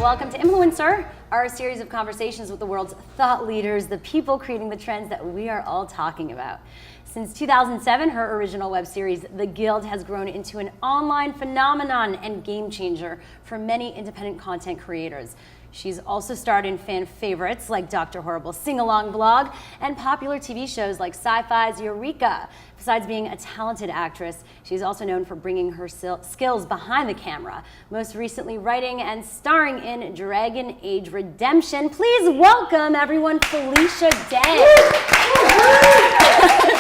welcome to Influencer, our series of conversations with the world's thought leaders, the people creating the trends that we are all talking about. Since 2007, her original web series, The Guild, has grown into an online phenomenon and game changer for many independent content creators. She's also starred in fan favorites like Dr. Horrible's Sing-Along blog and popular TV shows like Sci-Fi's Eureka. Besides being a talented actress, she's also known for bringing her skills behind the camera, most recently writing and starring in Dragon Age Redemption. Please welcome, everyone, Felicia Day.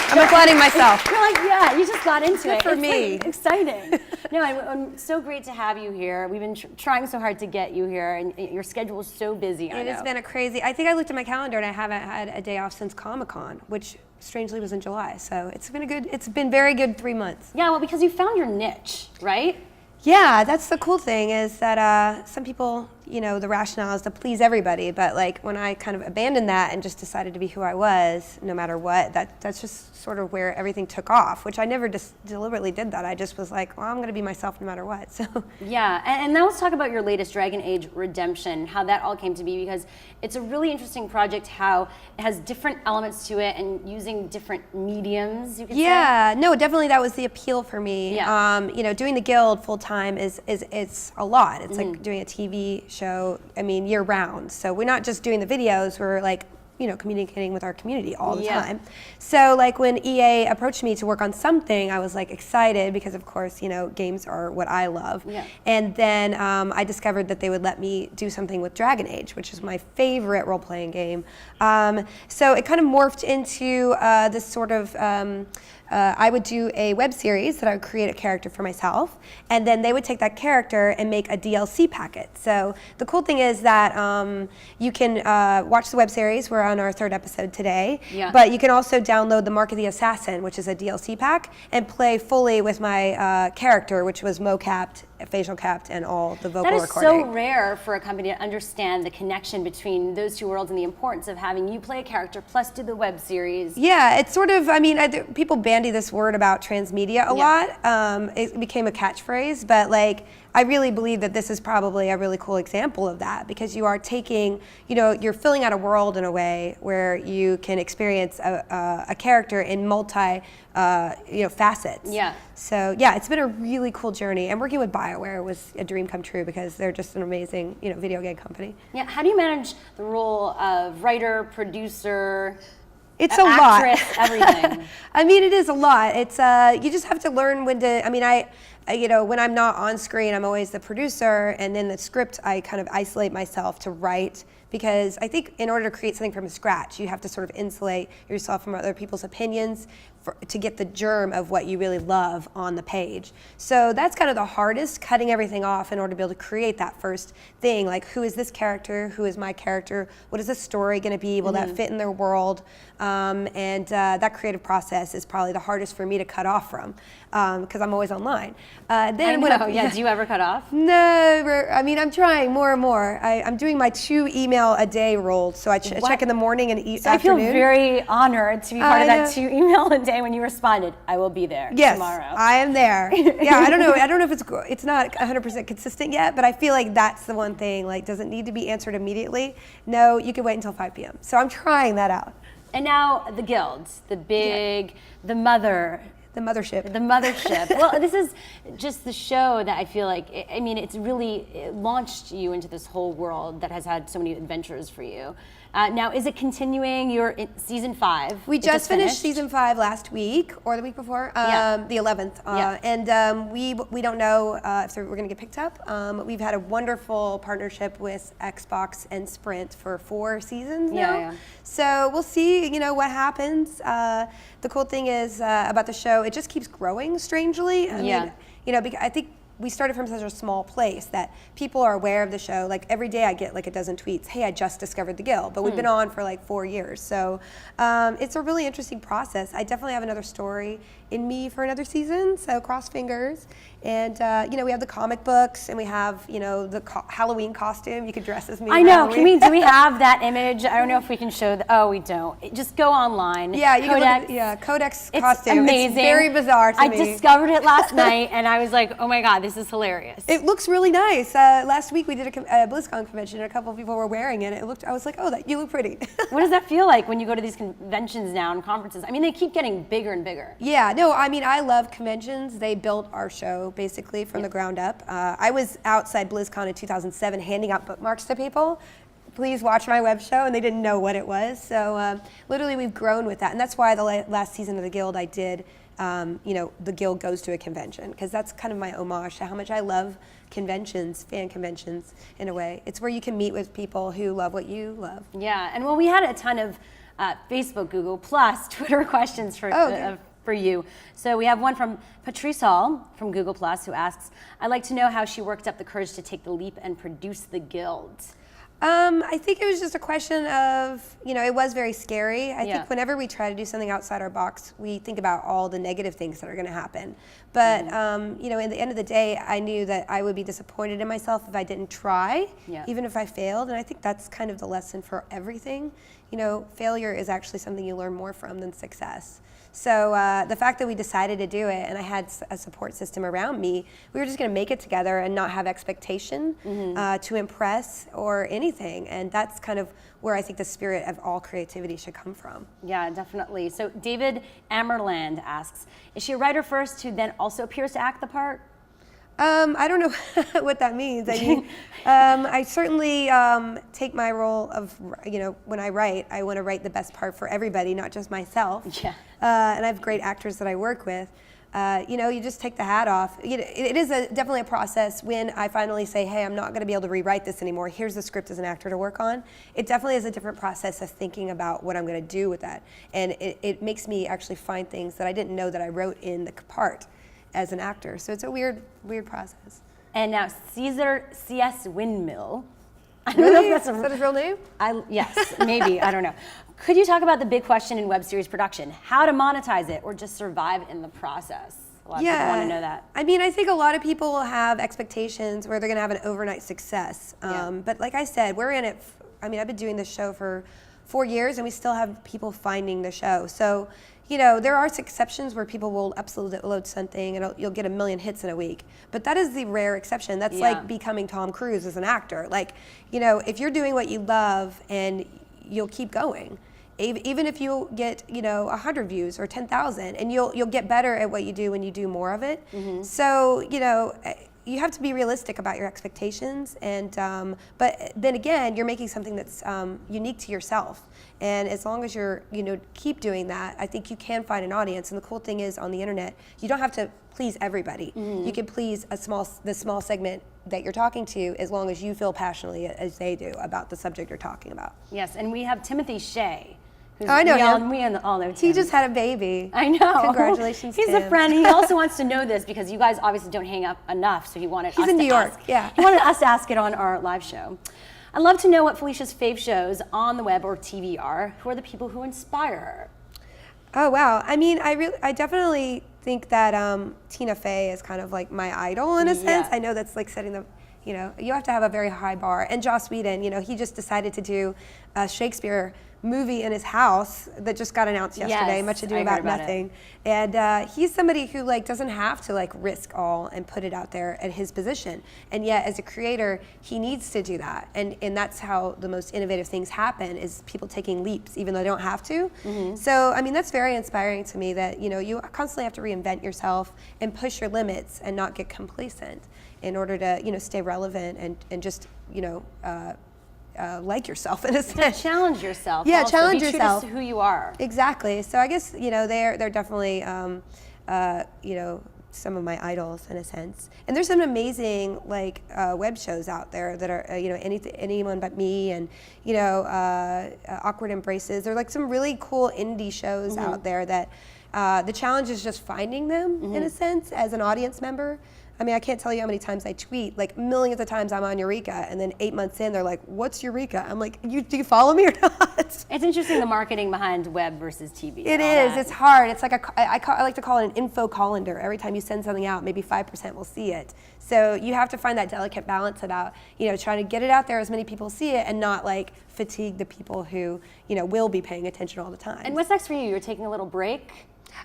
I'm applauding myself. You're like, yeah, you just got into it. For me. Like exciting. No, I'm so great to have you here. We've been trying so hard to get you here, and your schedule is so busy. It has been a crazy. I think I looked at my calendar and I haven't had a day off since Comic-Con, which strangely was in July. So it's been very good 3 months. Yeah, well, because you found your niche, right? Yeah, that's the cool thing is that some people, you know, the rationale is to please everybody, but like when I kind of abandoned that and just decided to be who I was, no matter what, that's just sort of where everything took off, which I never deliberately did that. I just was like, well, I'm going to be myself no matter what. So yeah, and now let's talk about your latest Dragon Age Redemption, how that all came to be, because it's a really interesting project, how it has different elements to it and using different mediums, you could say. Yeah, no, definitely that was the appeal for me. Yeah. You know, doing the Guild full time is it's a lot. It's like doing a TV show, I mean, year round. So we're not just doing the videos, we're like, you know, communicating with our community all the time. So like when EA approached me to work on something, I was like excited because of course, you know, games are what I love. Yeah. And then I discovered that they would let me do something with Dragon Age, which is my favorite role-playing game. So it kind of morphed into this sort of, I would do a web series that I would create a character for myself, and then they would take that character and make a DLC packet. So the cool thing is that you can watch the web series. We're on our 3rd episode today, but you can also download the Mark of the Assassin, which is a DLC pack, and play fully with my character, which was mo-capped, facial capped, and all the vocal recording. That is so rare for a company to understand the connection between those two worlds and the importance of having you play a character plus do the web series. Yeah, it's sort of, I mean, people bandy this word about transmedia a lot. It became a catchphrase, but like, I really believe that this is probably a really cool example of that, because you are taking, you know, you're filling out a world in a way where you can experience a character in multi, you know, facets. Yeah. So yeah, it's been a really cool journey, and working with BioWare was a dream come true because they're just an amazing, you know, video game company. Yeah. How do you manage the role of writer, producer? It's a actress, lot. Everything. I mean, it is a lot. It's you just have to learn when to. I mean, you know, when I'm not on screen, I'm always the producer, and in the script, I kind of isolate myself to write, because I think in order to create something from scratch, you have to sort of insulate yourself from other people's opinions to get the germ of what you really love on the page. So that's kind of the hardest, cutting everything off in order to be able to create that first thing, like who is this character, who is my character, what is the story going to be, will that fit in their world, and that creative process is probably the hardest for me to cut off from, because I'm always online. Then do you ever cut off? No, I mean, I'm trying more and more. I'm doing my 2 email a day rule, so I check in the morning and so afternoon. I feel very honored to be part of that 2 email a day when you responded, I will be there tomorrow. I am there. Yeah, I don't know if it's not 100% consistent yet, but I feel like that's the one thing, like, does it need to be answered immediately? No, you can wait until 5 p.m. So I'm trying that out. And now the Guild, the big, the mothership. The mothership. Well, this is just the show that I feel like, I mean, it launched you into this whole world that has had so many adventures for you. Now, is it continuing? You're in season 5. We just finished season 5 last week, or the week before, the 11th. And we don't know if we're going to get picked up. We've had a wonderful partnership with Xbox and Sprint for 4 seasons now. So we'll see, you know, what happens. The cool thing is about the show, it just keeps growing strangely. I mean, you know, because I think we started from such a small place that people are aware of the show. Like every day I get like a dozen tweets, hey, I just discovered the Guild, but we've been on for like 4 years. So it's a really interesting process. I definitely have another story in me for another season, so cross fingers. And you know, we have the comic books, and we have, you know, the Halloween costume. You could dress as me. I know. Do we have that image? I don't know if we can show oh, we don't. Just go online. Yeah, you Codex. can look at, Codex It's costume. amazing. It's very bizarre to me. I discovered it last night, and I was like, oh my God, this is hilarious. It looks really nice. Last week we did a BlizzCon convention, and a couple of people were wearing it. I was like, oh, you look pretty. What does that feel like when you go to these conventions now and conferences? I mean, they keep getting bigger and bigger. Yeah, no, I mean, I love conventions. They built our show basically from the ground up. I was outside BlizzCon in 2007 handing out bookmarks to people. Please watch my web show, and they didn't know what it was. So literally we've grown with that. And that's why the last season of The Guild I did, you know, The Guild goes to a convention, because that's kind of my homage to how much I love conventions, fan conventions in a way. It's where you can meet with people who love what you love. Yeah, and well, we had a ton of Facebook, Google, plus Twitter questions for you. So we have one from Patrice Hall from Google Plus, who asks, I'd like to know how she worked up the courage to take the leap and produce The Guild. I think it was just a question of, you know, it was very scary. I think whenever we try to do something outside our box, we think about all the negative things that are going to happen. But, you know, in the end of the day, I knew that I would be disappointed in myself if I didn't try, even if I failed. And I think that's kind of the lesson for everything. You know, failure is actually something you learn more from than success. So the fact that we decided to do it, and I had a support system around me, we were just going to make it together and not have expectation to impress or anything. And that's kind of where I think the spirit of all creativity should come from. Yeah, definitely. So David Amerland asks, is she a writer first who then also appears to act the part? I don't know what that means. I mean, I certainly take my role of, you know, when I write, I want to write the best part for everybody, not just myself. Yeah. And I have great actors that I work with. You know, you just take the hat off. You know, it is definitely a process when I finally say, hey, I'm not going to be able to rewrite this anymore. Here's the script as an actor to work on. It definitely is a different process of thinking about what I'm going to do with that. And it makes me actually find things that I didn't know that I wrote in the part as an actor. So it's a weird process. And now Caesar C.S. Windmill. I don't know if that's is that his real name? Yes, maybe, I don't know. Could you talk about the big question in web series production? How to monetize it or just survive in the process? A lot of people want to know that. I mean, I think a lot of people have expectations where they're going to have an overnight success. But like I said, we're in it. I mean, I've been doing this show for 4 years, and we still have people finding the show. So, you know, there are exceptions where people will absolutely upload something and you'll get 1 million hits in a week. But that is the rare exception. That's like becoming Tom Cruise as an actor. Like, you know, if you're doing what you love, and you'll keep going. Even if you get, you know, 100 views or 10,000, and you'll get better at what you do when you do more of it. So, you know, you have to be realistic about your expectations, and but then again, you're making something that's unique to yourself. And as long as you're, you know, keep doing that, I think you can find an audience. And the cool thing is, on the internet, you don't have to please everybody. You can please the small segment that you're talking to, as long as you feel passionately as they do about the subject you're talking about. Yes, and we have Timothy Shea. I know him. We all know Tim. He just had a baby. I know. Congratulations, He's Tim. a friend. He also wants to know this because you guys obviously don't hang up enough, so he wanted us to ask. He's in New York, yeah. He wanted us to ask it on our live show. I'd love to know what Felicia's fave shows on the web or TV are. Who are the people who inspire her? Oh, wow. I mean, I definitely think that Tina Fey is kind of like my idol in a sense. I know that's like setting the, you know, you have to have a very high bar. And Joss Whedon, you know, he just decided to do a Shakespeare movie in his house that just got announced yesterday, Much Ado About Nothing. And he's somebody who like doesn't have to like risk all and put it out there at his position. And yet as a creator, he needs to do that. And that's how the most innovative things happen, is people taking leaps even though they don't have to. So, I mean, that's very inspiring to me, that, you know, you constantly have to reinvent yourself and push your limits and not get complacent in order to, you know, stay relevant and just, you know, like yourself in a sense. Challenge yourself. Yeah, also. challenge Be true yourself. to who you are. Exactly. So I guess, you know, they're definitely you know, some of my idols in a sense. And there's some amazing like web shows out there that are you know, Anyone But Me, and you know, Awkward Embraces. They're like some really cool indie shows out there that the challenge is just finding them in a sense as an audience member. I mean, I can't tell you how many times I tweet, like millions of times I'm on Eureka, and then 8 months in, they're like, what's Eureka? I'm like, do you follow me or not? It's interesting the marketing behind web versus TV. It is. It's hard. It's like I like to call it an info colander. Every time you send something out, maybe 5% will see it. So you have to find that delicate balance about, trying to get it out there as many people see it and not like fatigue the people who, will be paying attention all the time. And what's next for you? You're taking a little break?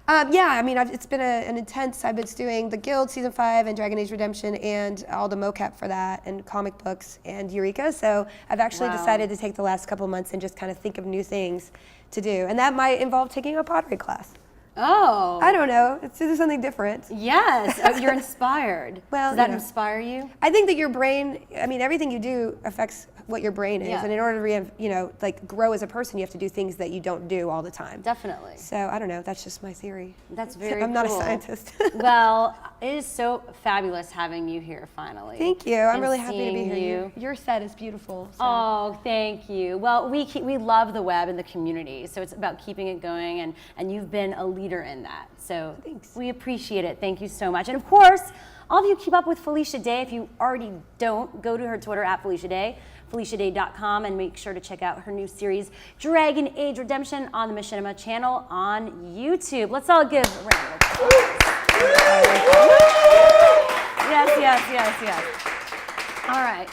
Yeah, I mean, it's been an intense. I've been doing The Guild season 5 and Dragon Age Redemption and all the mocap for that and comic books and Eureka. So I've actually decided to take the last couple of months and just kind of think of new things to do, and that might involve taking a pottery class. Oh. I don't know. It's something different. Yes. You're inspired. Well, does that inspire you? I think that your brain, I mean, everything you do affects what your brain is. Yeah. And in order to, grow as a person, you have to do things that you don't do all the time. Definitely. So I don't know. That's just my theory. That's very I'm not a cool. scientist. Well, it is so fabulous having you here finally. Thank you. I'm and really happy to be seeing here. Your set is beautiful. So. Oh, thank you. Well, we love the web and the community, so it's about keeping it going, and you've been a leader in that. So Thanks. We appreciate it. Thank you so much. And of course, all of you keep up with Felicia Day. If you already don't, go to her Twitter at Felicia Day, FeliciaDay.com, and make sure to check out her new series, Dragon Age Redemption, on the Machinima channel on YouTube. Let's all give a round of applause. Yes. All right.